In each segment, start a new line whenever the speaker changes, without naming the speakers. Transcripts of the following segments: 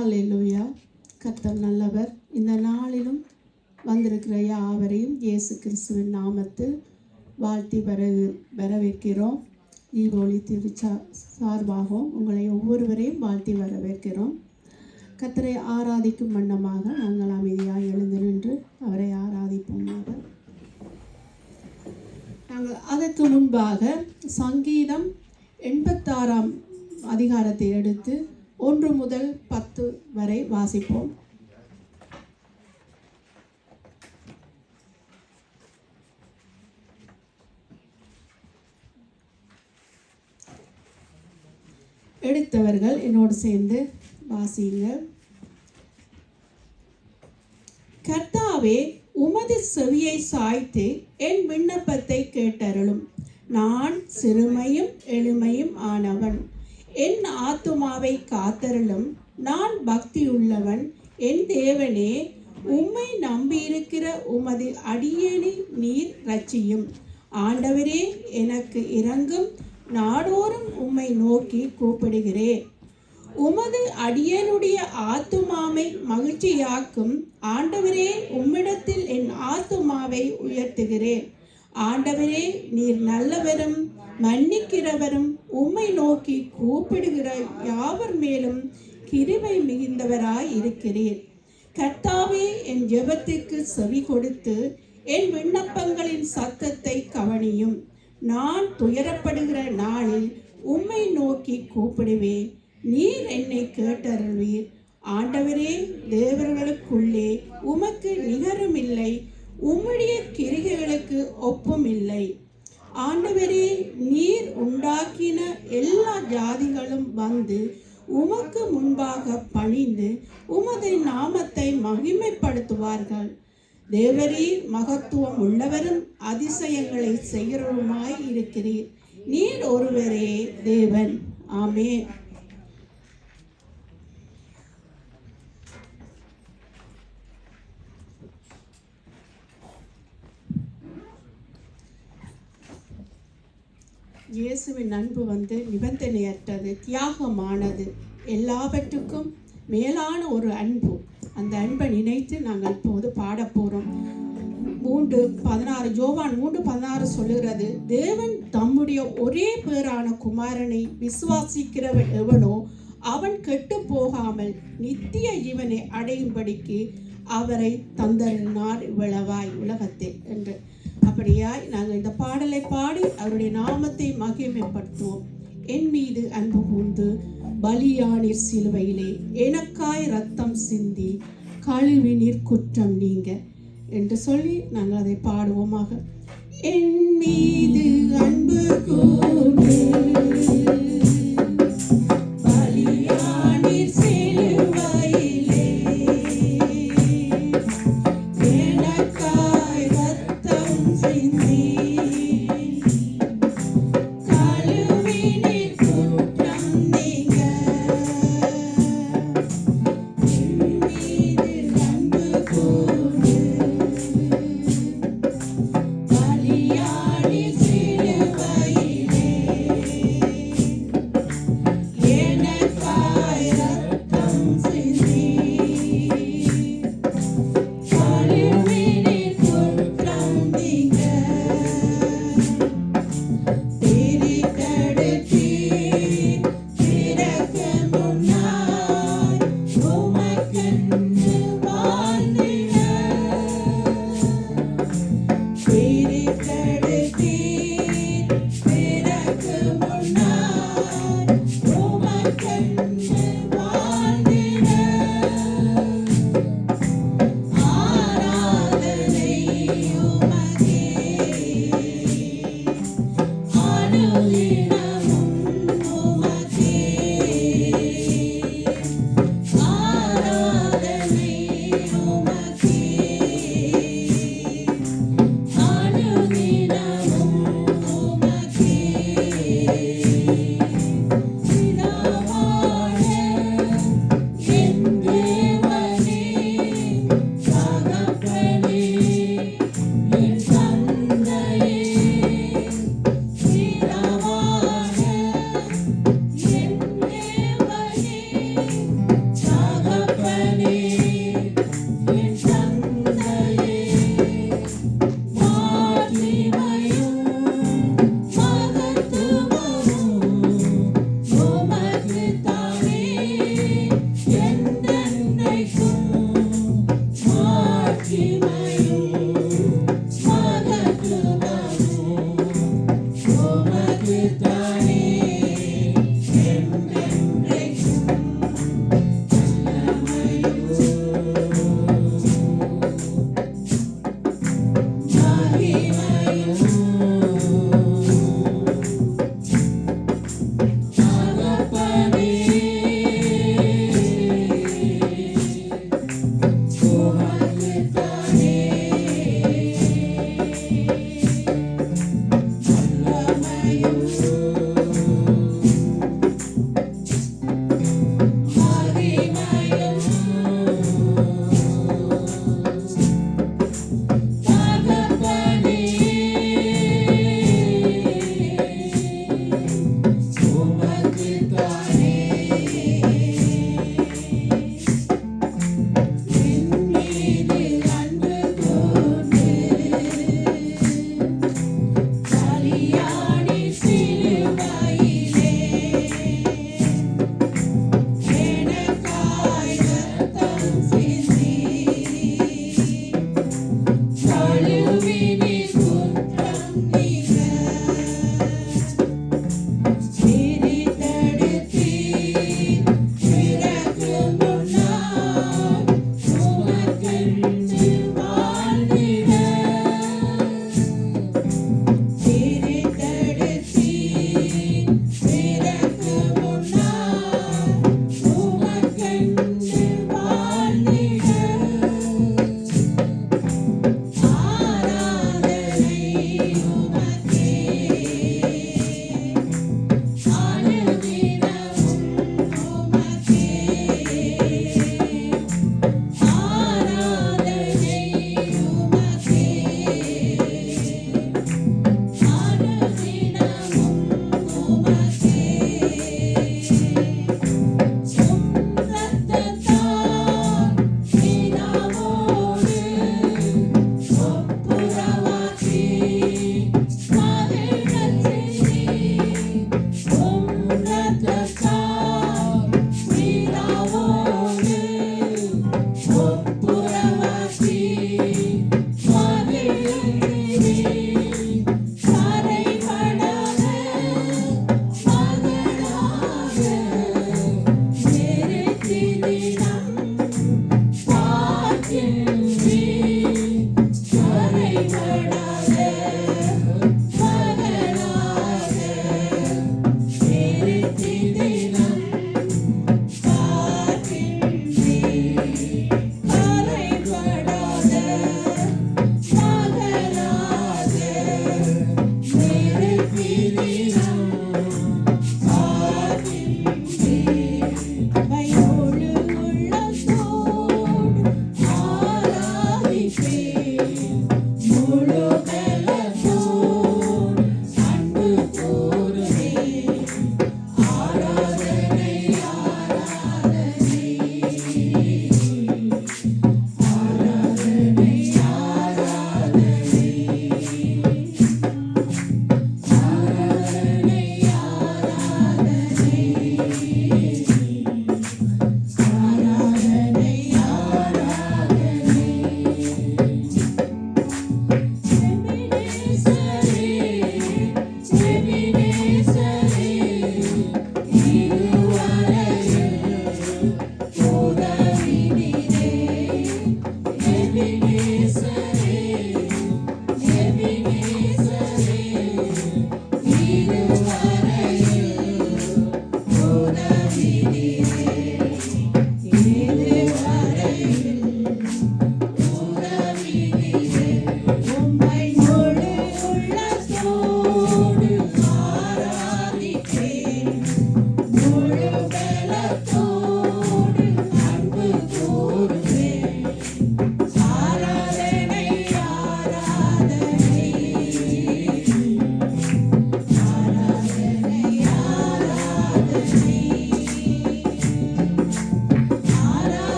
ஹல்லேலூயா. கர்த்தர் நல்லவர். இந்த நாளிலும் வந்திருக்கிற யாவரையும் இயேசு கிறிஸ்துவின் நாமத்தில் வாழ்த்தி வரவேற்கிறோம். ஈவோலி திருச்சா சார்பாகவும் உங்களை ஒவ்வொருவரையும் வாழ்த்தி வரவேற்கிறோம். கர்த்தரை ஆராதிக்கும் வண்ணமாக நாங்கள் அமைதியாக எழுந்து நின்று அவரை ஆராதிப்போமாக. நாங்கள் அதற்கு முன்பாக சங்கீதம் 86ஆம் அதிகாரத்தை எடுத்து 1 முதல் 10 வரை வாசிப்போம். எடுத்தவர்கள் என்னோடு சேர்ந்து வாசியுங்கள். கர்த்தாவே, உமது செவியை சாய்த்து என் விண்ணப்பத்தை கேட்டருளும். நான் சிறுமையும் எளிமையும் ஆனவன். என் ஆத்துமாவை காத்தருளும். நான் பக்தியுள்ளவன். என் தேவனே, உம்மை நம்பியிருக்கிற உமது அடியேனை நீர் இரட்சியும். ஆண்டவரே, எனக்கு இரங்கும். நாடோறும் உம்மை நோக்கி கூப்பிடுகிறேன். உமது அடியேனுடைய ஆத்துமாவை மகிழ்ச்சியாக்கும். ஆண்டவரே, உம்மிடத்தில் என் ஆத்துமாவை உயர்த்துகிறேன். ஆண்டவரே, நீர் நல்லவரும் மன்னிக்கிறவரும் உம்மை நோக்கி கூப்பிடுகிற யாவர் மேலும் கிருபை மிகுந்தவராய் இருக்கிறீர். கர்த்தாவே, என் ஜெபத்துக்கு செவி கொடுத்து என் விண்ணப்பங்களின் சத்தத்தை கவனியும். நான் துயரப்படுகிற நாளில் உம்மை நோக்கி கூப்பிடுவேன். நீர் என்னை கேட்டருள்வீர். ஆண்டவரே, தேவர்களுக்குள்ளே உமக்கு நிகருமில்லை. உம்முடைய கிரிகைகளுக்கு ஒப்பும் இல்லை. ஆண்டவரே, நீர் உண்டாக்கின எல்லா ஜாதிகளும் வந்து உமக்கு முன்பாக பணிந்து உமது நாமத்தை மகிமைப்படுத்துவார்கள். தேவரீர் மகத்துவம் உள்ளவரும் அதிசயங்களை செய்கிறவருமாய் இருக்கிறீர். நீர் ஒருவரே தேவன். ஆமென். இயேசுவின் அன்பு நிபந்தனையற்றது, தியாகமானது, எல்லாவற்றுக்கும் மேலான ஒரு அன்பு. அந்த அன்பை நினைத்து நாங்கள் இப்போது பாடப்போகிறோம். 3:16 யோவான் 3:16 சொல்லுகிறது, தேவன் தம்முடைய ஒரே பேரான குமாரனை விசுவாசிக்கிறவன் எவனோ அவன் கெட்டு போகாமல் நித்திய ஜீவனை அடையும்படிக்கு அவரை தந்தறினார் இவ்வளவாய் உலகத்தில் என்று. அப்படியாய் நாங்கள் இந்த பாடலை பாடி அவருடைய நாமத்தை மகிமைப்படுத்துவோம். என் மீது அன்பு கூர்ந்து பலியானீர் சிலுவையிலே, எனக்காய் ரத்தம் சிந்தி கழுவினீர் குற்றம் நீங்க என்று சொல்லி நாங்கள் அதை பாடுவோமாக. என் மீது அன்பு கூர்ந்து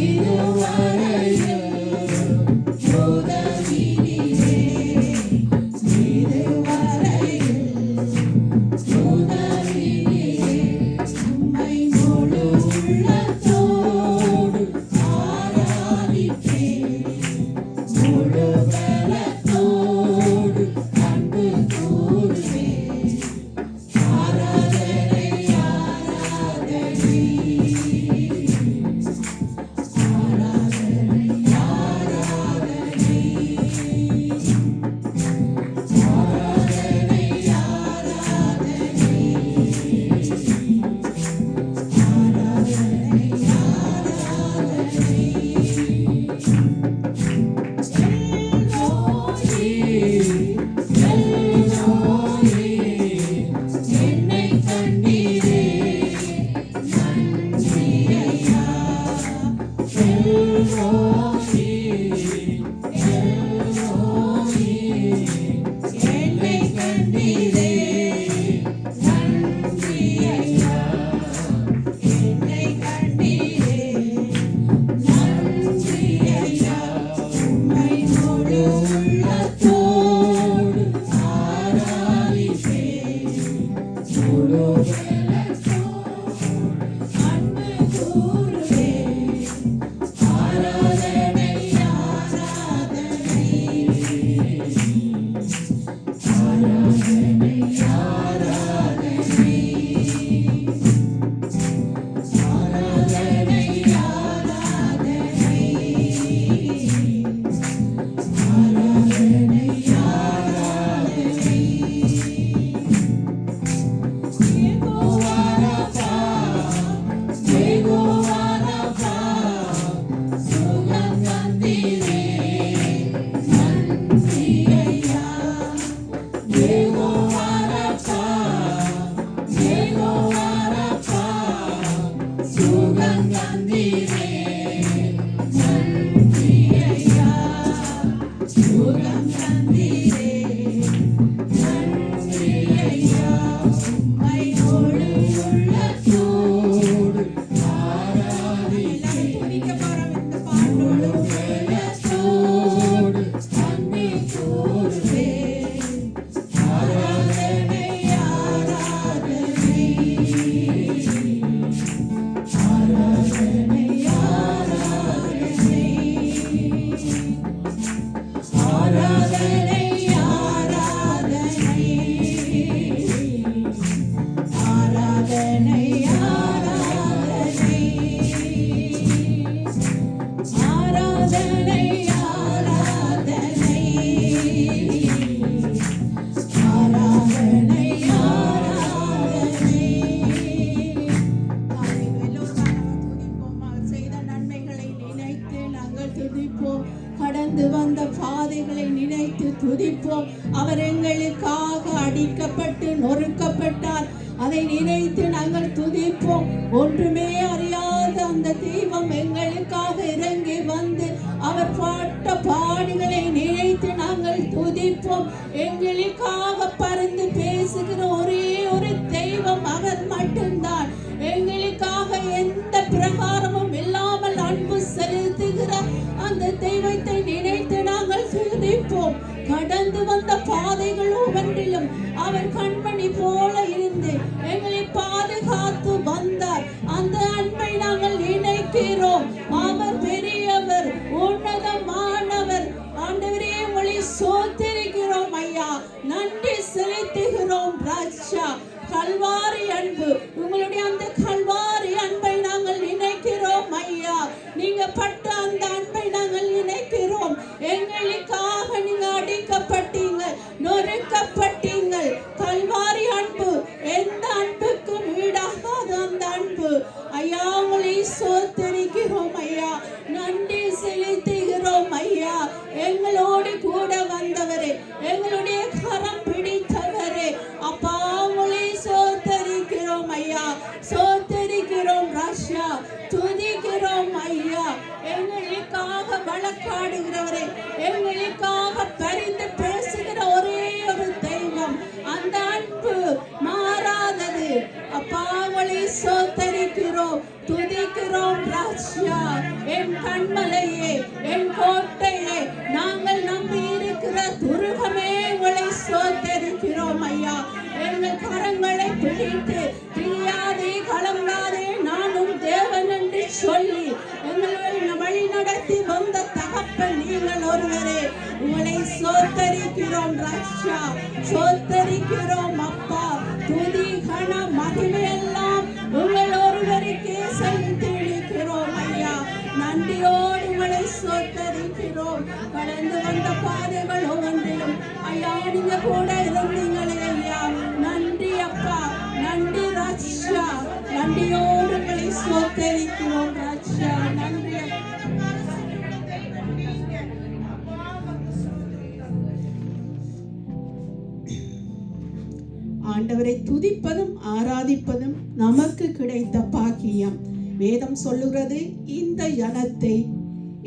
இதுவரை
துதிப்போம். கடந்து வந்த பாதைகளை நினைத்து துதிப்போம். அவர் எங்களுக்காக அடிக்கப்பட்டு நொறுக்கப்பட்டார். அதை நினைத்து நாங்கள் துதிப்போம். ஒன்றுமே அறியாத அந்த தெய்வம் எங்களுக்காக இறங்கி வந்து அவர் பாட்ட பாடுகளை நினைத்து நாங்கள் துதிப்போம். எங்களுக்காக பரிந்து பேசுகிற ஒரே ஒரு தெய்வம் அவர் மட்டும்தான். எங்களுக்காக எந்த பிரகாரமும் இல்லாமல் அன்பு செலுத்துகிற அந்த தெய்வத்தை நினைத்து நாங்கள் துதிப்போம். கடந்து வந்த பாதைகள் ஒவ்வொன்றிலும் அவர் கண்மணி போல இருந்து எங்களை பாதுகாத்து வந்தார். அந்த அன்பை நாங்கள் நினைக்கிறோம். அவர் பெரியவர், உன்னதமானவர். ஆண்டவரே, உங்களை சோத்திருக்கிறோம் ஐயா, நன்றி செலுத்துகிறோம் ராஜா. கல்வாரி அன்பு, உங்களுடைய அந்த கல்வாரி அன்பை நாங்கள் நினைக்கிறோம் ஐயா. நீங்க பட்ட அந்த அன்பை நாங்கள் நினைக்கிறோம். எங்களுக்காக நீங்க அடிக்கப்பட்டீங்க, நொறுக்கப்பட்டீங்க. கல்வாரி அன்பு எந்த அன்புக்கும் ஈடாகாத அந்த அன்பு ஐயா. உங்களை சோத்தரிக்கிறோம் ஐயா, நன்றி செலுத்துகிறோம் ஐயா. எங்களோடு கூட வந்தவரே, எங்களுடைய கரம் பிடித்தவரே அப்பா, உங்களை சோத்தரிக்கிறோம் ஐயா, சோத்தரிக்கிறோம் ராஜா, துதிக்கிறோம் ஐயா. எங்களுக்காக வழக்காடுகிறவரே, எங்களுக்காக பரிந்து பேசுகிற ஒரே ஒரு தெய்வம், அந்த அன்பு மாறாதது அப்பா. உங்களை சோத்தரிக்கிறோம், துதிக்கிறோம் ராஜா. என் கண்மலையே, என் கோட்டையே, நாங்கள் நம்பி இருக்கிற துருகமே, உங்களை சோத்தரிக்கிறோம் ஐயா. எங்கள் கரங்களை பிடித்து பிரியாதே, கலங்காதே, நானும் தேவன் என்று சொல்லி எங்களை வழி நடத்தி வந்த தகப்பன் நீங்கள் ஒருவரே. உங்களை சோத்தரிக்கிறோம் ராஜா, சோத்தரிக்கிறோம் அப்பா. துதி கன மகிமையெல்லாம் உங்கள் ஒருவருக்கே செலுத்தியிருக்கிறோம் ஐயா. நன்றியோடு உங்களை சோத்தரிக்கிறோம். கடந்து வந்த பாதைகள் ஒவ்வொன்றிலும் ஐயா நீங்க கூட இருந்தீங்களே ஐயா. நன்றி அப்பா, நன்றி ராஜா. நன்றியோடு உங்களை சோத்தரிக்கிறோம் ராஜா. நன்றி. ஆண்டவரை துதிப்பதும் ஆராதிப்பதும் நமக்கு கிடைத்த பாக்கியம். வேதம் சொல்லுகிறது, இந்த ஜனத்தை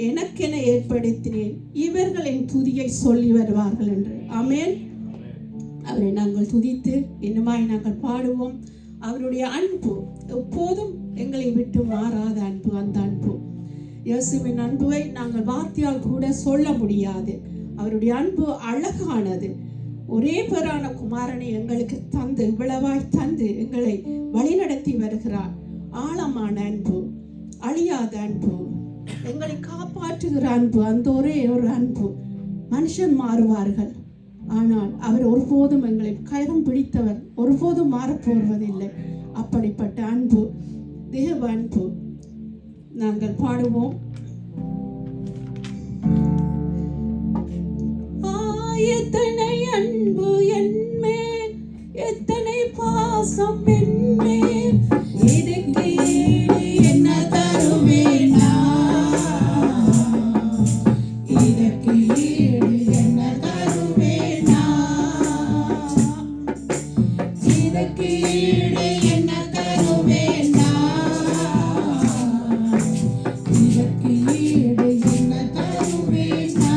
எனக்கென ஏற்படுத்தினேன், இவர்களின் துதியை சொல்லி வருவார்கள் என்று. ஆமென். அவரை நாங்கள் துதித்து இன்னுமாய் நாங்கள் பாடுவோம். அவருடைய அன்பு எப்போதும் எங்களை விட்டு மாறாத அன்பு. அந்த அன்பு, இயேசுவின் அன்புவை நாங்கள் வார்த்தையால் கூட சொல்ல முடியாது. அவருடைய அன்பு அழகானது. ஒரே பேரான குமாரனை எங்களுக்கு தந்து, இவ்வளவாய் தந்து எங்களை வழிநடத்தி வருகிறார். ஆழமான அன்பு, அழியாத அன்பு, எங்களை காப்பாற்றுகிற அன்பு. அந்த ஒரே ஒரு அன்பு. மனுஷன் மாறுவார்கள், ஆனால் அவர் ஒருபோதும் எங்களை கரம் பிடித்தவர், ஒருபோதும் மாறப்போவதில்லை. அப்படிப்பட்ட அன்பு, தேவ அன்பு. நாங்கள் பாடுவோம். எத்தனை அன்பு என்மேல், எத்தனை பாசம் என்மேல், இதுக்கு ஈடு என்ன தருவேன் நான், இதற்கு ஈடு என்ன தருவேன் நான், இதற்கு ஈடு என்ன தருவேன் நான், இதற்கு ஈடு என்ன தருவேன் நான்.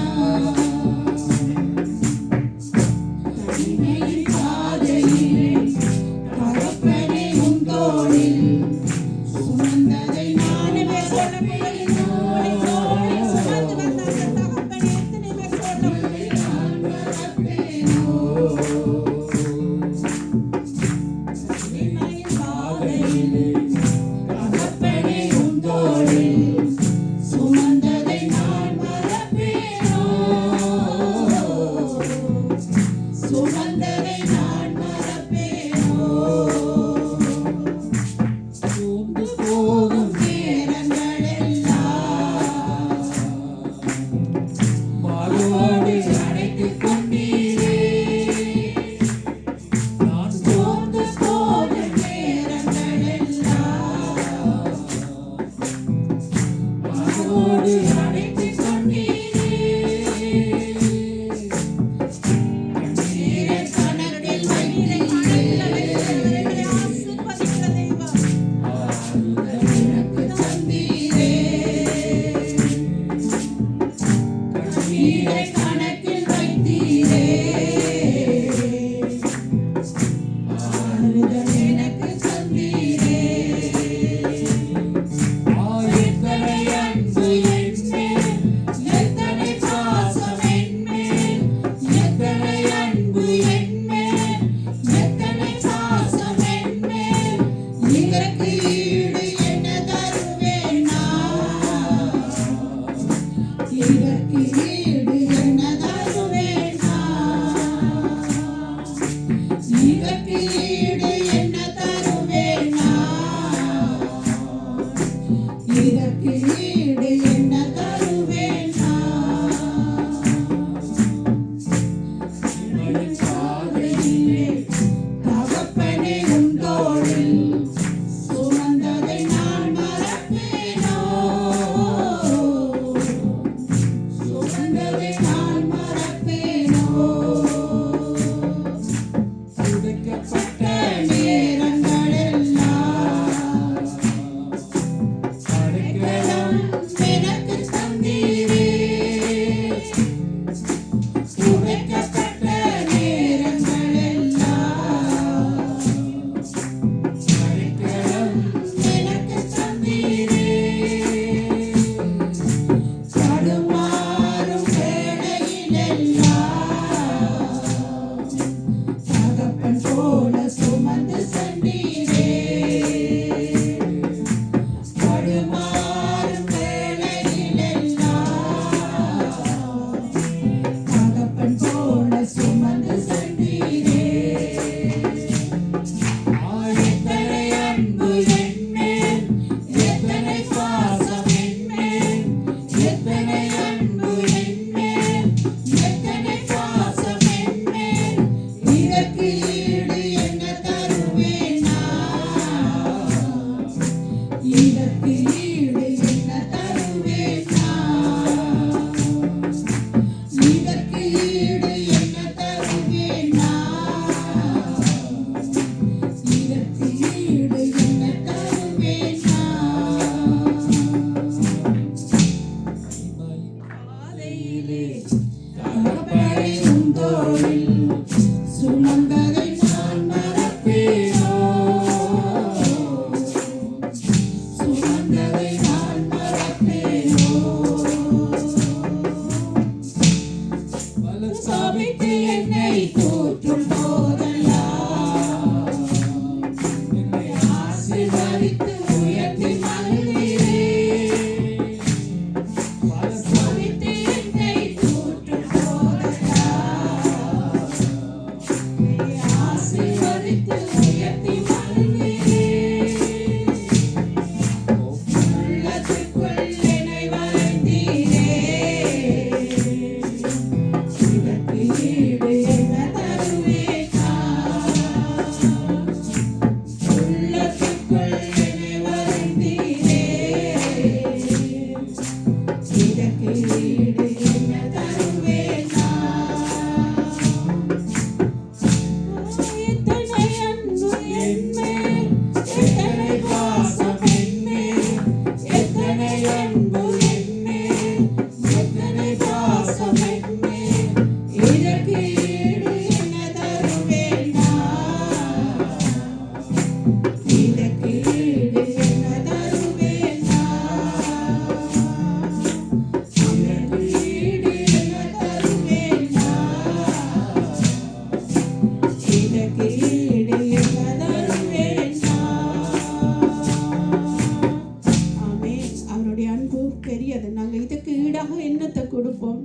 பெரியது. நாங்கள் இதுக்கு ஈடாக என்னத்தை கொடுப்போம்?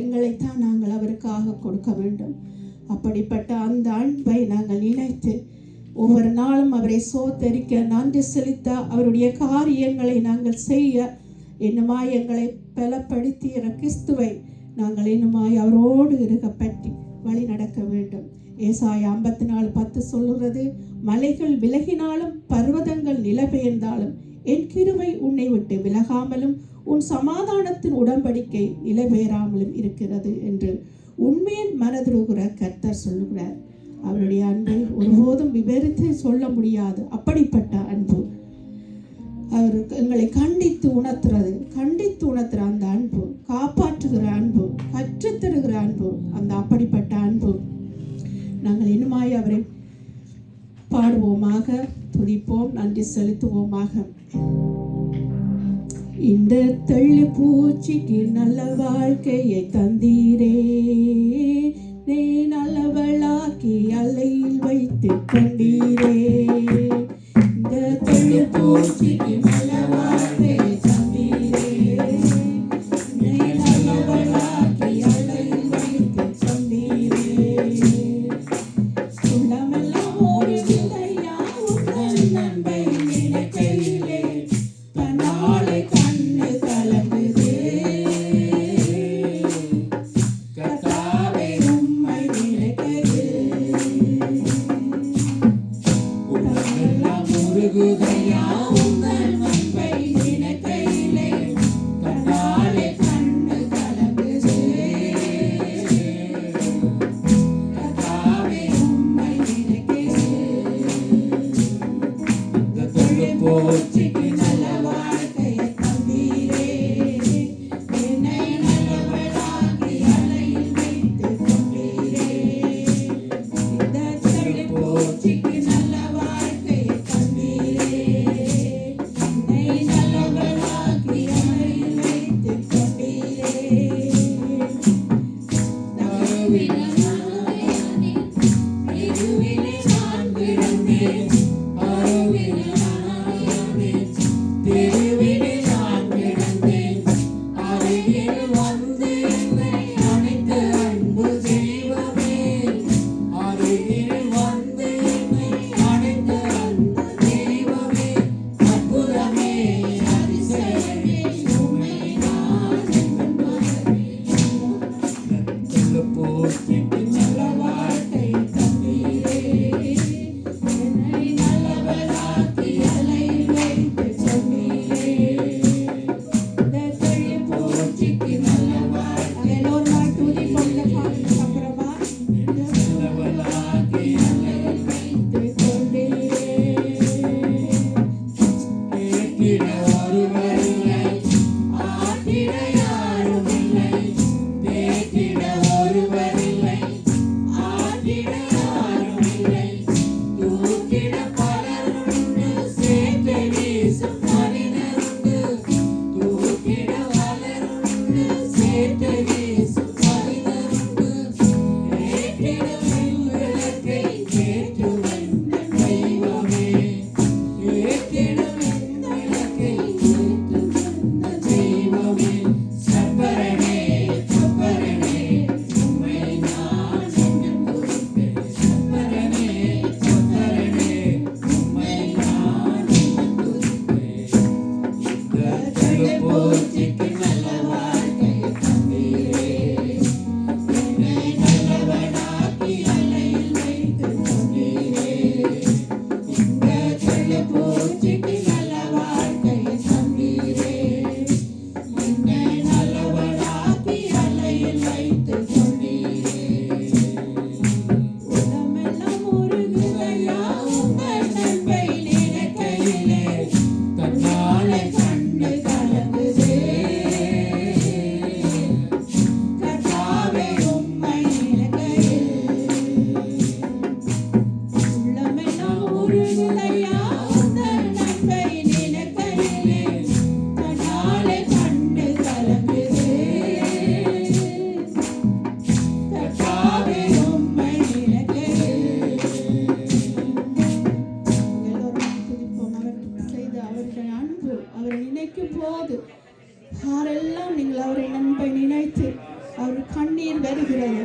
எங்களைத்தான் நாங்கள் அவருக்காக கொடுக்க வேண்டும். அப்படிப்பட்ட அந்த அன்பை நாங்கள் நினைத்து ஒவ்வொரு நாளும் அவரை சோத்தரிக்க, நன்றி செலுத்த, அவருடைய காரியங்களை நாங்கள் செய்ய, இன்னுமாய் எங்களை பலப்படுத்திய கிறிஸ்துவை நாங்கள் இன்னுமாய் அவரோடு இருக்க பற்றி வழி நடக்க வேண்டும். ஏசாயா 54:10 சொல்லுகிறது, மலைகள் விலகினாலும் பர்வதங்கள் நிலைபெயர்ந்தாலும் என் கிருபை உன்னை விட்டு விலகாமலும் உன் சமாதானத்தின் உடன்படிக்கை நிலைபெயராமலும் இருக்கிறது என்று உண்மையின் மனதுருகிற கர்த்தர் சொல்லுகிறார். அவருடைய அன்பை ஒருபோதும் விவரித்து சொல்ல முடியாது. அப்படிப்பட்ட அன்பு அவர் எங்களை கண்டித்து உணர்த்துற அந்த அன்பு, காப்பாற்றுகிற அன்பு, கற்றுத்தருகிற அன்பு, அந்த அப்படிப்பட்ட அன்பு நாங்கள் இன்னுமாய் அவரை பாடுவோமாக, துதிப்போம், நன்றி செலுத்துவோமாக. இந்த தள்ளி பூச்சிக்கு நல்ல வாழ்க்கையை தந்தீரே, நீ நல்லவளாக்கி அலையில் வைத்து கொண்டீரே. இந்த தள்ளி பூச்சிக்கு நல்ல வாழ்க்கையை தந்தீரே, நீ நல்லவளாக்கி அலையில் வைத்து கொண்டீரே. உள்ளமெல்லாம் ஒரு விதையா உங்கள் நன்மை நினைக்கையிலே தன்னாலே கண்ணு கலங்குதே. கர்த்தாவே உம்மை நினைக்கையிலே உள்ளமெல்லாம் உருகுதையா உங்கள் நன்மை நினைக்கையிலே தன்னாலே கண்ணு கலங்குதே. கர்த்தாவே உம்மை நினைக்கையிலே இந்த தொழு போச்சிக்கு நல்ல வாழ்க்கையை தந்தீரே, என்னை நல்லவளாக்கி அலையில் வைத்து கொண்டீரே. இந்த தொழு போச்சிக்கு நல்ல வாழ்க்கையை தந்தீரே, என்னை நல்லவளாக்கி அலையில் வைத்து கொண்டீரே. நடுவிலே இருவிலே நான் விழுந்தேன், அருவிலே தெருவிலே நான் கிடந்தேன், அருகில் வந்து என்னை அணைத்த அன்பு தெய்வமே, அருகில் வந்து என்னை அணைத்த அன்பு தெய்வமே, அற்புதமே அதிசயமே உம்மை நான் போற்றிக்கு நல்ல வாழ்க்கை தந்தீரே, என்னை நல்லவளாக்கி அலையில் வைத்து கொண்டீரே. இந்த தள்ளி பூச்சிக்கு நல்ல வாழ்க்கை எல்லோரும் துதிப்போம். இந்த பாட்டுக்கு அப்புறமா நல்லவளாக்கி அலையில் வைத்து கொண்டீரே. கேட்டிட ஒருவரில்லை, ஆட்டிட யாரும் இல்லை, தேற்றிட ஒருவரில்லை, ஆட்டிட யாரும் இல்லை, தூக்கிட பலருண்டு, சேர்த்து வீசும் மனிதருண்டு, தூக்கிட பலருண்டு, சேர்த்து வீசும் மனிதருண்டு, ஏற்றிடும் விளக்கை ஏற்று வந்த தெய்வமே, ஏற்றிடும் விளக்கை ஏற்று வந்த தெய்வமே, சப்பரனே சப்பரனே உம்மை நான் என்னும் துதிப்பேன், சப்பரனே சப்பரனே உம்மை நான் என்னும் துதிப்பேன். இந்த தள்ளி பூச்சிக்கு நல்ல வாழ்க்கையை தந்தீரே, என்னை நல்லவளாக்கி அலையில் வைத்து கொண்டீரே. இந்த தள்ளி பூச்சிக்கு நல்ல வாழ்க்கையை தந்தீரே, என்னை நல்லவளாக்கி அலையில் வைத்து கொண்டீரே. உள்ளமெல்லாம் உருகுதையா உங்கள் நன்மை நினைக்கையிலே தன்னாலே கண்ணு கலங்குதே. யாரெல்லாம் நீங்கள் அவரை அன்பை நினைத்து அவர் கண்ணீர் வருகிறது.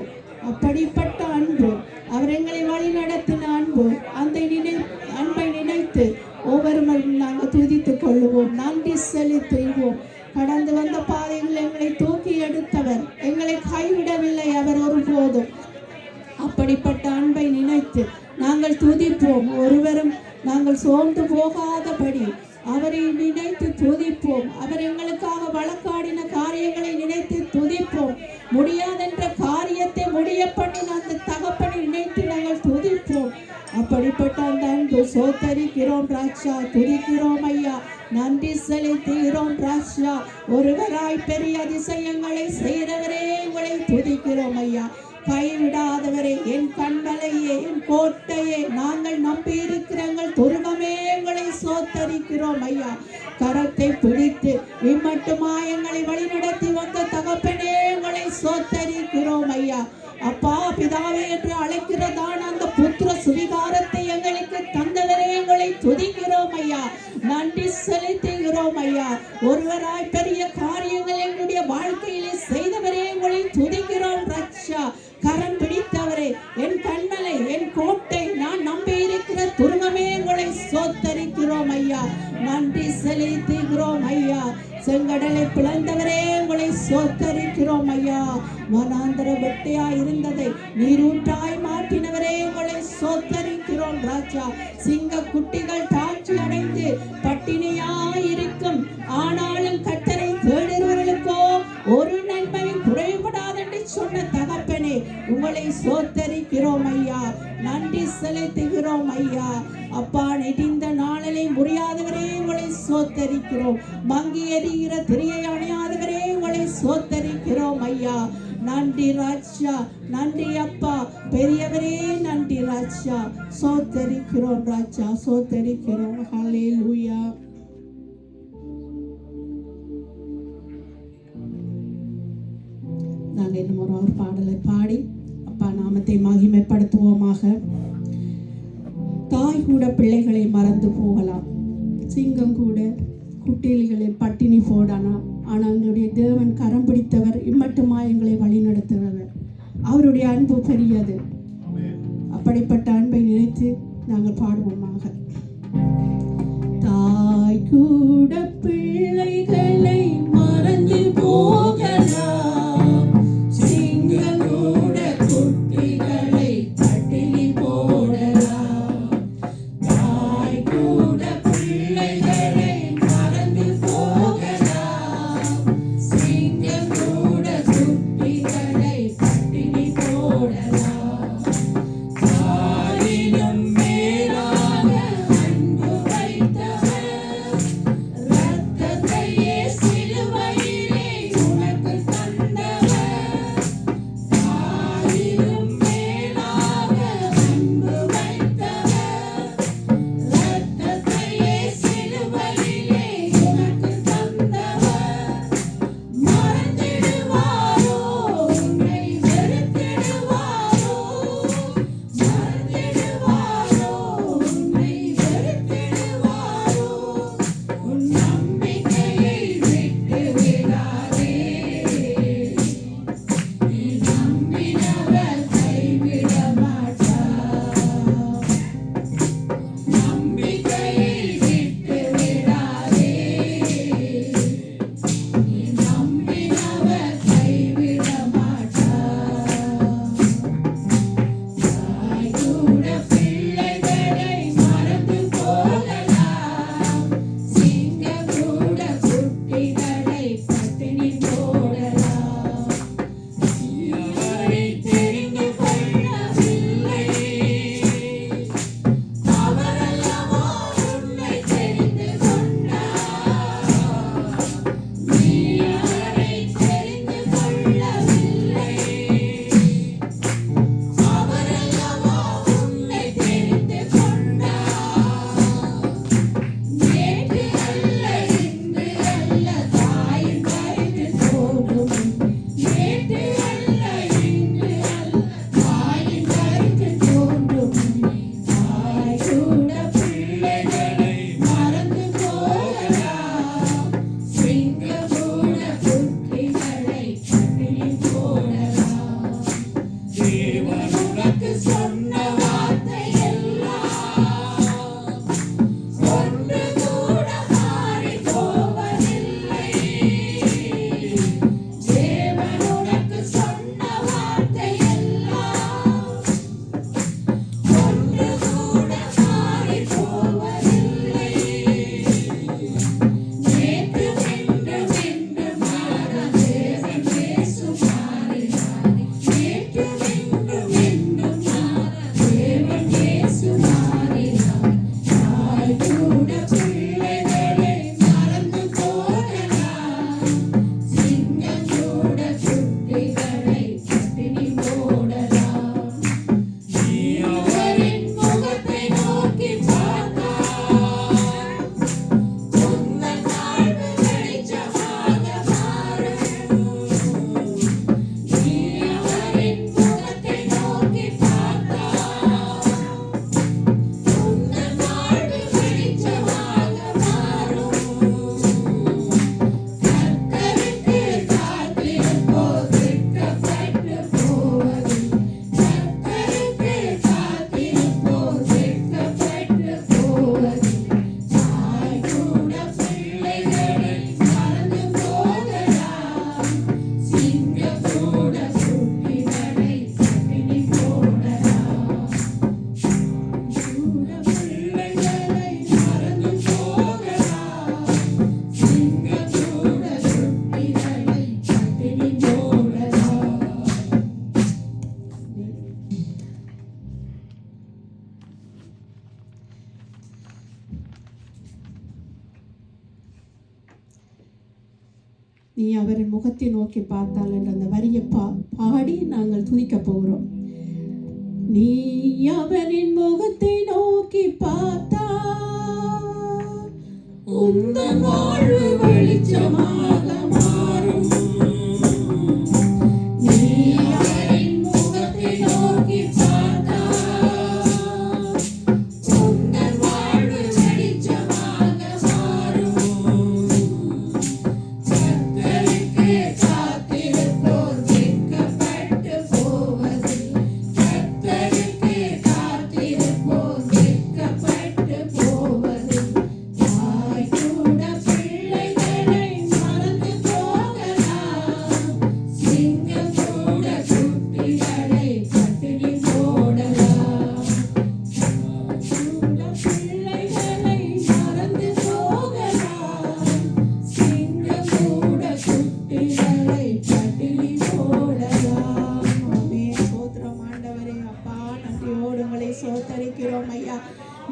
அப்படிப்பட்ட அன்பு, அவர் எங்களை வழி நடத்தின அன்பு, அந்த அன்பை நினைத்து ஒவ்வொருவரும் நாங்கள் துதித்துக் கொள்ளுவோம், நன்றி செலுத்துவோம். கடந்து வந்த பாதையில் எங்களை தூக்கி எடுத்தவர், எங்களை கைவிடவில்லை அவர் ஒருபோதும். அப்படிப்பட்ட அன்பை நினைத்து நாங்கள் துதிப்போம். ஒருவரும் நாங்கள் சோர்ந்து போகாதபடி அவரை நினைத்து துதிப்போம். அவர் எங்களுக்காக வழக்காடின காரியங்களை நினைத்து துதிப்போம். முடியாதென்ற காரியத்தை முடிய பண்ணின அந்த தகப்பனை நினைத்து நாங்கள் துதிப்போம். அப்படிப்பட்ட அந்த அன்பு சோத்தரிக்கிறோம் ராஜா, துதிக்கிறோம் ஐயா, நன்றி செலுத்துகிறோம் ராஜா. ஒருவராய் பெரிய அதிசயங்களை செய்கிறவரே உங்களை துதிக்கிறோம் ஐயா. கைவிடாதவரே, என் கண்மலையே, என் கோட்டையே, நாங்கள் நம்பி இருக்கிறங்கள் துருகமே உங்களை சோத்தரிக்கிறோம் ஐயா. கரத்தை பிடித்து இம்மட்டுமா எங்களை வழிநடத்தி வந்த தகப்பனே உங்களை சோத்தரிக்கிறோம் ஐயா. அப்பா பிதாவே என்று அழைக்கிறதான அந்த புத்திர சுவிகாரத்தை எங்களுக்கு தந்தவரே உங்களை துதிக்கிறோம் ஐயா, நன்றி செலுத்துகிறோம் ஐயா. ஒருவராய் பெரிய காரியங்கள் எங்களுடைய வாழ்க்கையிலே செய்தவரே உங்களை துதிக்கிறோம் ரட்சா. கரம் பிடித்தவரே, என் கண்மலை, என் கோட்டை, நான் நம்பி இருக்கிற துருகமே உங்களை சோத்தரிக்கிறோம் ஐயா, நன்றி செலுத்துகிறோம் ஐயா. செங்கடலை பிளந்தவரே உங்களை சோத்தரிக்கிறோம் ஐயா. வனாந்தர வெட்டையா இருந்ததை நீரூற்றாய் மாற்றினவரே உங்களை சோத்தரிக்கிறோம் ராஜா. சிங்க குட்டிகள் தாட்சி அடைந்து பட்டினியாய் இருக்கும், ஆனாலும் கர்த்தரை தேடுகிறவர்களுக்கோ ஒரு நன்மையும் குறைபடாதென்று சொன்ன தகப்பனே உங்களை சோத்தரிக்கிறோம் ஐயா, நன்றி செலுத்துகிறோம் ஐயா. அப்பா நெடிந்த நாளிலே முடியாதவரே உங்களை சோத்தரிக்கிறோம். மங்கி எறிகிற திரையை அணியாதவரே உங்களை சோத்தரிக்கிறோம் ஐயா, நன்றி ராஜா, நன்றி அப்பா, பெரியவரே நன்றி ராஜா. சோத்தரிக்கிறோம் ராஜா, சோத்தரிக்கிறோம். ஹல்லேலூயா. நாங்கள் இன்னும் ஒரு பாடலை பாடி அப்பா நாமத்தை மகிமைப்படுத்துவோமாக. தாய் கூட பிள்ளைகளை மறந்து போகலாம், சிங்கம் கூட குட்டில்களை பட்டினி போடலாம். ஆனால் எங்களுடைய தேவன் கரம் பிடித்தவர், இம்மட்டுமா எங்களை வழி நடத்துகிறவர். அவருடைய அன்பு பெரியது. அப்படிப்பட்ட அன்பை நினைத்து நாங்கள் பாடுவோமாக. தாய் கூட பிள்ளைகளை மறந்து போகலாம், சிங்கம் கூட குட்டிகளை பட்டினி போடலாம். தாய் கூட பிள்ளைகளை மறந்து போகலாம், சிங்கம் கூட குட்டிகளை பட்டினி போடலாம். தாயினும் மேலாக அன்பு வைத்தவர், இரத்தத்தையே நீ அவரின் முகத்தை நோக்கி பார்த்தால் என்ற அந்த வரியை பாடி நாங்கள் துதிக்க போகிறோம். நீ அவரின் முகத்தை நோக்கி பார்த்தா உந்தன் வாழ்வு வெளிச்சமாக மாறும். நீ அவரின் முகத்தை நோக்கி பார்த்தா உந்தன் வாழ்வு வெளிச்சமாக மாறும். கர்த்தருக்கு காத்திருப்போர் வெட்கப்பட்டு போவதில்லை. கர்த்தருக்கு காத்திருப்போர் வெட்கப்பட்டு போவதில்லை. தாய் கூட பிள்ளைகளை மறந்து போகலாம். சிங்கம் கூட குட்டிகளை பட்டினி போடலாம். கூட பிள்ளைகளை மறந்து போகலாம். சிங்கம் கூட குட்டிகளை பட்டினி போடலாம். ஆமென். ஸ்தோத்திரம் ஆண்டவரே. அப்பா, நன்றியோடு உங்களை சோத்தரிக்கிறோம் ஐயா.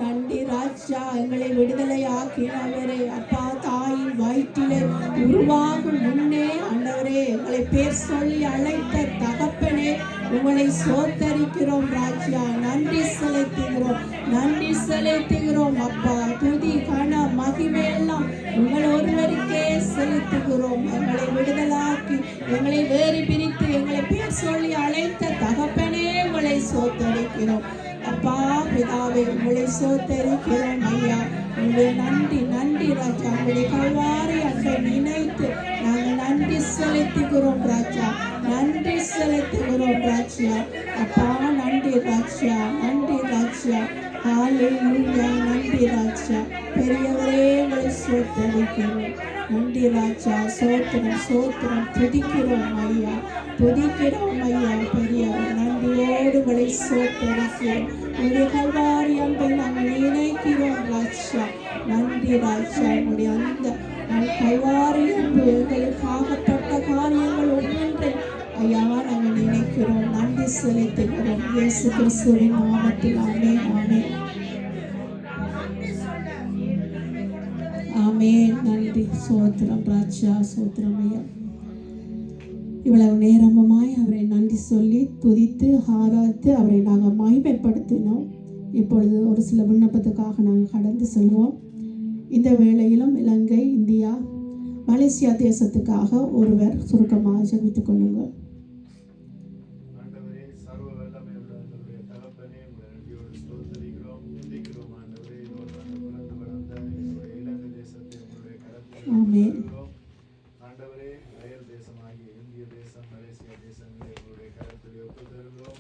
நன்றி ராஜா, எங்களை விடுதலை ஆக்கினவரே. அப்பா, தாயின் வயிற்றிலே உருவாகும் முன்னே ஆண்டவரே எங்களை பேர் சொல்லி அழைத்த தகப்பனே, உங்களை சோத்தரிக்கிறோம் ராஜா. நன்றி செலுத்துகிறோம், நன்றி செலுத்துகிறோம் அப்பா. துதி கன மகிமை எல்லாம் உங்கள் ஒருவருக்கே செலுத்துகிறோம். எங்களை விடுதலாக்கி எங்களை வேறு பிரித்து எங்களை பேர் சொல்லி அழைத்த தகப்பனே, உங்களை சோத்தரிக்கிறோம் அப்பா. பிதாவே, உங்களை சோத்தரிக்கிறோம் ஐயா. உங்களை நன்றி நன்றி ராஜா. உங்களுடைய கல்வாரி அன்பை நினைத்து நாங்கள் நன்றி செலுத்துகிறோம் ராஜா. நன்றி செலுத்துகிறோம் ராஜா. அப்பா, நன்றி ராஜா, நன்றி ராஜா. ஹல்லேலூயா. நன்றி ராஜா. பெரியவரே, உங்களை சோத்தரிக்கிறோம். நன்றி ராஜா. சோத்திரம் சோத்திரம். துதிக்கிறோம் ஐயா, துதிக்கிறோம் ஐயா. பெரியவர் நன்றியோடு உங்களை சோத்தரிக்கிறோம். உங்களுடைய கல்வாரி அன்பை நாங்கள் நினைக்கிறோம் ராஜா. நன்றி ராஜா. உங்களுடைய அந்த கல்வாரி அன்பு எங்களுக்காகப்பட்ட காரியங்கள் ஒவ்வொன்றை ஐயா நாங்கள் நினைக்கிறோம். நன்றி செலுத்துகிறோம் இயேசு கிறிஸ்துவின் நாமத்தில். ஆமென், ஆமென், ஆமென். நன்றி. சோத்திரம் ராஜா, சோத்திரம் ஐயா. இவ்வளவு நேரமுமாய் அவரை நன்றி சொல்லி துதித்து ஆராய்த்து அவரை நாங்கள் மகிமைப்படுத்தினோம். இப்பொழுது ஒரு சில விண்ணப்பத்துக்காக நாங்கள் கடந்து செல்வோம். இந்த வேளையிலும் இலங்கை, இந்தியா, மலேசியா தேசத்துக்காக ஒருவர் சுருக்கமாக ஜெபித்துக் கொள்ளுங்கள். ஆமென்.
ஆண்டவரே, அயல் தேசமாகிய இந்திய தேசம், மலேசியா தேசங்களை உங்களுடைய கரத்தில் ஒப்புத்தருகிறோம்.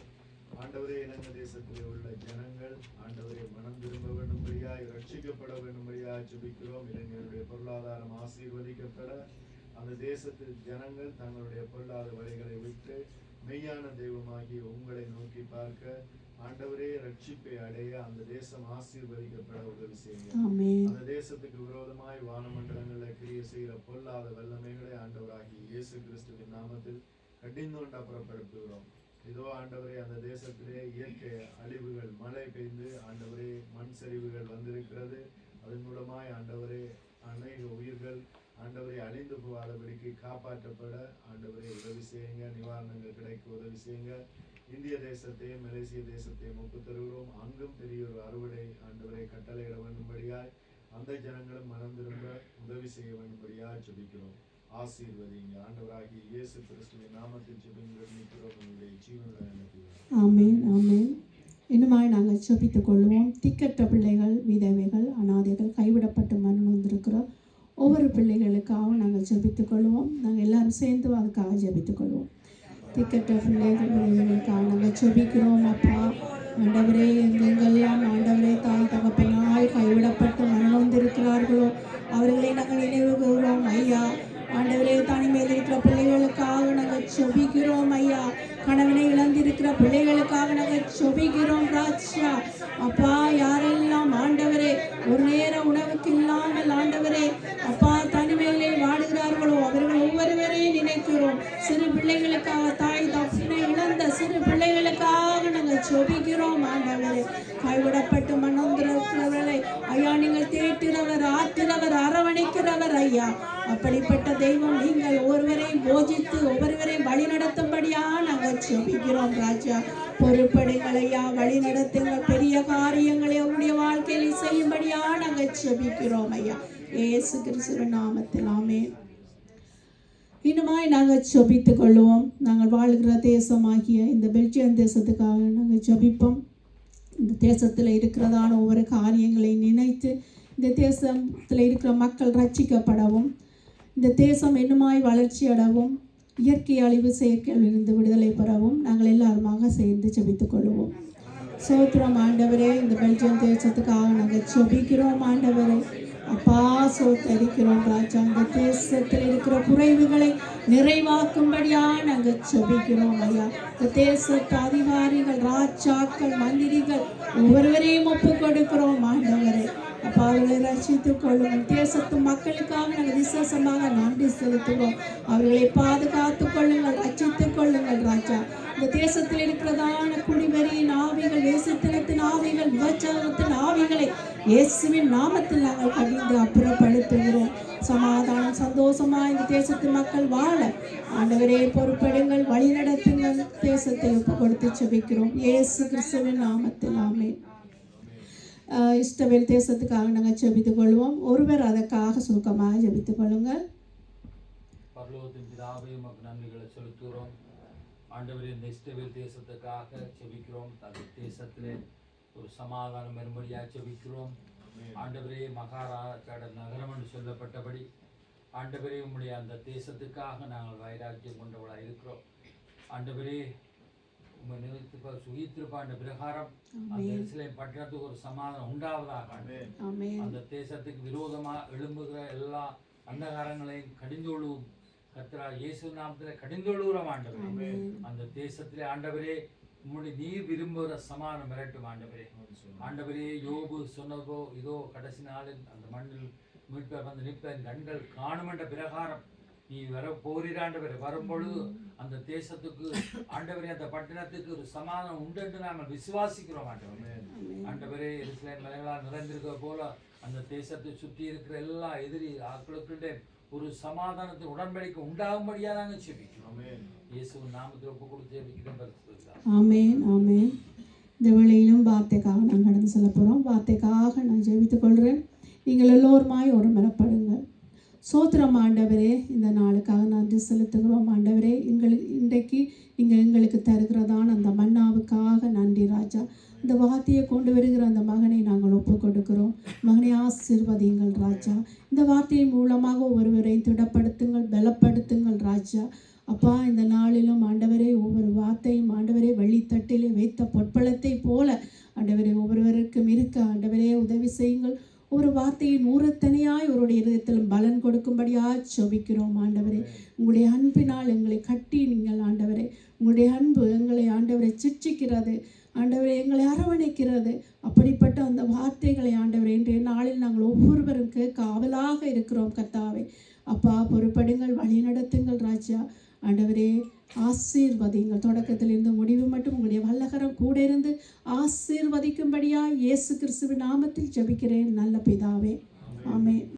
ஆண்டவரே, இலங்கை தேசத்திலே உள்ள ஜனங்கள் ஆண்டவரே மனம் திரும்ப வேண்டும்படியாய், ரட்சிக்கப்பட வேண்டும்படியாய் ஜெபிக்கிறோம். இளைஞருடைய பொருளாதாரம் ஆசீர்வதிக்கப்பட, அந்த தேசத்தில் ஜனங்கள் தங்களுடைய பொருளாதார வழிகளை விட்டு மெய்யான தெய்வமாகி உங்களை நோக்கி பார்க்க, ஆண்டவரே ரட்சிப்பை அடைய, அந்த தேசம் ஆசீர்வதிக்கப்பட உதவி செய்யுங்க. அந்த தேசத்துக்கு விரோதமாய் வானமண்டலங்களில் கிரியை செய்கிற பொல்லாத வல்லமைகளை ஆண்டவராகி இயேசு கிறிஸ்துவின் நாமத்தில் கடிந்து அப்புறப்படுத்துகிறோம். இதோ ஆண்டவரே, அந்த தேசத்திலே இயற்கை அழிவுகள், மழை பெய்து ஆண்டவரே மண் சரிவுகள் வந்திருக்கிறது. அதன் மூலமாய் ஆண்டவரே அநேக உயிர்கள் ஆண்டவரை அழிந்து போகாதபடிக்கு காப்பாற்றப்பட ஆண்டவரை உதவி செய்யுங்க. நிவாரணங்கள் கிடைக்க உதவி செய்யுங்க. இந்திய தேசத்தையும் மலேசிய தேசத்தையும் ஒப்புத்தருகிறோம். அங்கும் பெரிய ஒரு அறுவடை ஆண்டவரை கட்டளையிட வேண்டும்படியாய், அந்த ஜனங்களும் மனம் திரும்ப உதவி செய்ய வேண்டும்படியாய் ஜெபிக்கிறோம். ஆசீர்வதிங்க. ஆண்டவராகிய இயேசு கிறிஸ்துவின் நாமத்தில் ஜெபிக்கிறோம். உங்களுடைய ஜீவனுடன் அனுப்புகிறோம்.
ஆமென், ஆமென். இன்னுமாய் நாங்கள் ஜெபித்துக் கொள்வோம். திக்கற்ற பிள்ளைகள், விதவைகள், அனாதைகள், கைவிடப்பட்டு மரணம் வந்திருக்கிறோம். ஒவ்வொரு பிள்ளைகளுக்காகவும் நாங்கள் ஜெபித்துக் கொள்வோம். நாங்கள் எல்லாரும் சேர்ந்து அதுக்காக ஜெபித்துக் கொள்வோம். திக்கற்ற பிள்ளைகளுக்காக நாங்கள் ஜெபிக்கிறோம். அப்பா ஆண்டவரே, எங்கெங்கெல்லாம் ஆண்டவரே தாய் தகப்பனாய் கைவிடப்பட்டு மரணம் வந்திருக்கிறார்களோ அவர்களை நாங்கள் நினைவு கூறுகிறோம் ஐயா. ஆண்டவரே, தனிமையில் இருக்கிற பிள்ளைகளுக்காக நாங்கள் ஜெபிக்கிறோம் ஐயா. கணவனை இழந்திருக்கிற பிள்ளைகளுக்காக நாங்கள் ஜெபிக்கிறோம் ராஜா. அப்பா, யாரெல்லாம் ஆண்டவரே ஒரு நேர உணவுக்கு இல்லாமல் ஆண்டவரே அப்பா தனிமையிலே வாடுகிறார்களோ அவர்கள் ஒவ்வொருவரையும் நினைக்கிறோம். சிறு பிள்ளைகளுக்காக, தாய் தகப்பனை இழந்த சிறு பிள்ளைகளுக்காக நாங்கள் ஜெபிக்கிறோம் ஆண்டவரே. கைவிடப்பட்டு மனந்திருக்கிறவர்களை ஐயா நீங்கள் தேற்றுகிறவர், ஆற்றுகிறவர், அரவணைக்கிறவர் ஐயா. அப்படிப்பட்ட தெய்வம் நீங்கள் ஒரு ஆலோசித்து ஒவ்வொருவரையும் வழி நடத்தும்படியா நாங்கள் ஜெபிக்கிறோம் ராஜா. பொறுப்படுங்கள் ஐயா, வழி நடத்துங்கள். பெரிய காரியங்களை உங்களுடைய வாழ்க்கையில் செய்யும்படியா நாங்கள் ஜெபிக்கிறோம் ஐயா, இயேசு கிறிஸ்துவின் நாமத்தில் ஆமென். இன்னுமாய் நாங்கள் ஜெபித்துக் கொள்வோம். நாங்கள் வாழ்கிற தேசமாகிய இந்த பெல்ஜியம் தேசத்துக்காக நாங்கள் ஜெபிப்போம். இந்த தேசத்தில் இருக்கிறதான ஒவ்வொரு காரியங்களை நினைத்து இந்த தேசத்தில் இருக்கிற மக்கள் ரட்சிக்கப்படவும், இந்த தேசம் இன்னுமாய் வளர்ச்சி அடவும், இயற்கை அழிவு செயற்கையிலிருந்து விடுதலை பெறவும் நாங்கள் எல்லாருமாக சேர்ந்து ஜெபித்துக் கொள்வோம். சோத்திரம் ஆண்டவரே, இந்த பெல்ஜியம் தேசத்துக்காக நாங்கள் ஜெபிக்கிறோம் ஆண்டவரே. அப்பா சோத்தரிக்கிறோம் ராஜா. இந்த தேசத்தில் இருக்கிற குறைவுகளை நிறைவாக்கும்படியா நாங்கள் ஜெபிக்கிறோம் ஐயா. இந்த தேசத்து அதிகாரிகள், ராஜாக்கள், மந்திரிகள் ஒவ்வொருவரையும் ஒப்பு கொடுக்கிறோம் ஆண்டவரே. அப்பா அவர்களை ரட்சித்துக் கொள்ளுங்கள். தேசத்து மக்களுக்காக நாங்கள் விசேஷமாக நன்றி செலுத்துவோம். அவர்களை பாதுகாத்துக் கொள்ளுங்கள், ரட்சித்துக் கொள்ளுங்கள் ராஜா. இந்த தேசத்தில் இருக்கிறதான குடிவெறியின் ஆவிகள், வேசித்தனத்தின் ஆவிகள், விபச்சாரத்தின் ஆவிகளை இயேசுவின் நாமத்தில் நாங்கள் கடிந்து அப்புறப்படுத்துகிறோம். சமாதானம் சந்தோஷமாக இந்த தேசத்து மக்கள் வாழ ஆண்டவரே பொறுப்படுங்கள், வழி நடத்துங்கள். தேசத்தை ஒப்பு கொடுத்து ஜெபிக்கிறோம் இயேசு கிறிஸ்துவின் நாமத்தில் ஆமென். இஸ்ரவேல் தேசத்துக்காக நாங்கள் ஜெபித்துக் கொள்வோம். ஒருவர் அதற்காக சுருக்கமாக ஜெபித்துக் கொள்ளுங்கள்.
பரலோகத்தின் பிதாவே, உமக்கு நன்றிகளை செலுத்துகிறோம். ஆண்டவரே, இந்த இஸ்ரவேல் தேசத்துக்காக ஜெபிக்கிறோம். அந்த தேசத்திலே ஒரு சமாதானம் வரும்படியாக ஜெபிக்கிறோம். ஆண்டவரே, மகாராஜாட நகரம் என்று சொல்லப்பட்டபடி ஆண்டவரே உம்முடைய அந்த தேசத்துக்காக நாங்கள் வைராக்கியம் கொண்டவளாக இருக்கிறோம். ஆண்டவரே, உம்மை நிறுத்தி சுகித்திருப்பாண்ட பிரகாரம் அந்த எருசலேம் பட்டணத்துக்கு ஒரு சமாதானம் உண்டாவதாக. அந்த தேசத்துக்கு விரோதமாக எழும்புகிற எல்லா அந்தகாரங்களையும் கடிந்தொழுவும் கர்த்தரா இயேசு நாமத்தில் கடிந்தொழுகிறோம் ஆண்டவரே. அந்த தேசத்திலே ஆண்டவரே உம்முடைய நீர் விரும்புகிற சமாதானம் மிரட்டும் ஆண்டவரே. ஆண்டவரே, யோபு சொன்னதோ இதோ கடைசி நாளில் அந்த மண்ணில் மீட்பர் வந்து நிற்பேன், கண்கள் காணும் என்ற பிரகாரம் நீ வர போகிறாண்டவரே. வரும்பொழுது அந்த தேசத்துக்கு ஆண்டவரே, அந்த பட்டணத்துக்கு ஒரு சமாதானம் உண்டு என்று நாங்கள் விசுவாசிக்கிறோம் ஆண்டவரே. ஆண்டவரே, எருசலேம் மலைகளால் நிறைந்திருக்கிற போல அந்த தேசத்தை சுற்றி இருக்கிற எல்லா எதிரி ஆட்களுக்குள்ளே ஒரு சமாதானத்தை உடன்படிக்கை உண்டாகும்படியாக நாங்கள் ஜெபிக்கிறோம். இயேசுவின் நாமத்தில் ஒப்பு கொடுத்து ஜெபிக்கிறோம்.
ஆமென் ஆமென். இந்த வேளையிலும் வார்த்தைக்காக நான் கடந்து செல்ல போகிறோம். வார்த்தைக்காக நான் ஜெபித்துக் கொள்கிறேன். நீங்கள் எல்லோருமாய் ஒரு மனப்படுங்கள். சோத்திரம் ஆண்டவரே, இந்த நாளுக்காக நன்றி செலுத்துகிறோம் ஆண்டவரே. இன்றைக்கு நீங்கள் எங்களுக்கு தருகிறதான அந்த மன்னாவுக்காக நன்றி ராஜா. இந்த வார்த்தையை கொண்டு வருகிற அந்த மகனை நாங்கள் ஒப்பு கொடுக்கிறோம். மகனை ஆசீர்வதியுங்கள் ராஜா. இந்த வார்த்தையின் மூலமாக ஒவ்வொருவரையும் திடப்படுத்துங்கள், பலப்படுத்துங்கள் ராஜா. அப்பா, இந்த நாளிலும் ஆண்டவரே ஒவ்வொரு வார்த்தையும் ஆண்டவரே வெள்ளித்தட்டிலே வைத்த பொற்பளத்தை போல ஆண்டவரே ஒவ்வொருவருக்கும் இருக்க ஆண்டவரே உதவி செய்யுங்கள். ஒரு வார்த்தையின் ஊரத்தனையாய் ஒருடைய இதயத்திலும் பலன் கொடுக்கும்படியாக ஜெபிக்கிறோம் ஆண்டவரே. உங்களுடைய அன்பினால் எங்களை கட்டி நீங்கள் ஆண்டவரே, உங்களுடைய அன்பு எங்களை ஆண்டவரை சிற்றிக்கிறது ஆண்டவரை, எங்களை அரவணைக்கிறது. அப்படிப்பட்ட அந்த வார்த்தைகளை ஆண்டவரை இன்றைய நாளில் நாங்கள் ஒவ்வொருவரும் கேட்க ஆவலாக இருக்கிறோம் கர்த்தாவே. அப்பா, பொறுப்படுங்கள், வழி நடத்துங்கள் ராஜா. ஆண்டவரே, ஆசீர்வதிங்கள். தொடக்கத்திலிருந்து முடிவு மட்டும் உங்களுடைய வல்லகரம் கூட இருந்து ஆசீர்வதிக்கும்படியா இயேசு கிறிஸ்துவின் நாமத்தில் ஜெபிக்கிறேன் நல்ல பிதாவே, ஆமென்.